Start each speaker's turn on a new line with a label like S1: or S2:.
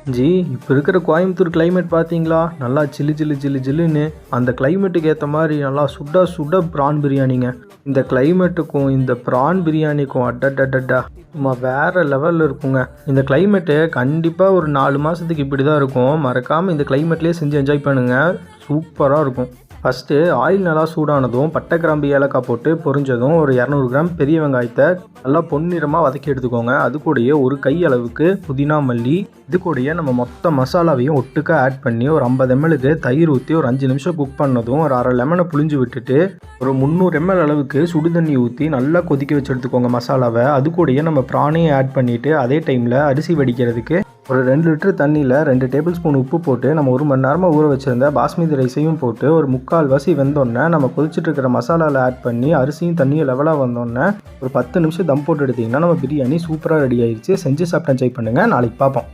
S1: G, இப்போ இருக்கிற Coimbatore climate பார்த்தீங்களா? நல்லா சில்லு சில்லு சில்லு ஜில்லுன்னு அந்த கிளைமேட்டுக்கு ஏற்ற மாதிரி நல்லா சுட சுட ப்ரான் பிரியாணிங்க. இந்த கிளைமேட்டுக்கும் இந்த ப்ரான் பிரியாணிக்கும் அடடடடா சும்மா வேறு லெவலில் இருக்குங்க. இந்த கிளைமேட்டு கண்டிப்பாக ஒரு 4 மாதத்துக்கு இப்படி தான் இருக்கும். மறக்காமல் இந்த கிளைமேட்லேயே செஞ்சு என்ஜாய் பண்ணுங்கள். சூப்பராக இருக்கும். ஃபஸ்ட்டு ஆயில் நல்லா சூடானதும் பட்டை கிராம்பு ஏலக்காய் போட்டு பொரிஞ்சதும் ஒரு 200 கிராம் பெரிய வெங்காயத்தை நல்லா பொன்னிறமாக வதக்கி எடுத்துக்கோங்க. அது கூடயே ஒரு கை அளவுக்கு புதினா மல்லி, இது கூடயே நம்ம மொத்த மசாலாவையும் ஒட்டுக்கா ஆட் பண்ணி ஒரு 50 mlக்கு தயிர் ஊற்றி ஒரு 5 நிமிஷம் குக் பண்ணதும் ஒரு அரை லெமனை புளிஞ்சு விட்டுட்டு ஒரு 300 ml அளவுக்கு சுடு தண்ணி ஊற்றி நல்லா கொதிக்க வச்சு எடுத்துக்கோங்க மசாலாவை. அது கூடயே நம்ம ப்ரானையும் ஆட் பண்ணிவிட்டு அதே டைமில் அரிசி வடிக்கிறதுக்கு ஒரு 2 லிட்டர் தண்ணியில் 2 டேபிள் ஸ்பூன் உப்பு போட்டு நம்ம 1 மணி நேரமாக ஊற வச்சுருந்த பாஸ்மதி ரைஸையும் போட்டு ஒரு 3/4 வெந்தோடனே நம்ம கொதிச்சுட்டு இருக்கிற மசாலாவில் ஆட் பண்ணி அரிசியும் தண்ணியும் லெவலாக வந்தோடனே ஒரு 10 நிமிஷம் தம் போட்டு எடுத்திங்கன்னா நம்ம பிரியாணி சூப்பராக ரெடி ஆயிடுச்சு. செஞ்சு சாப்பிட்டு என்ஜாய் பண்ணுங்கள். நாளைக்கு பார்ப்போம்.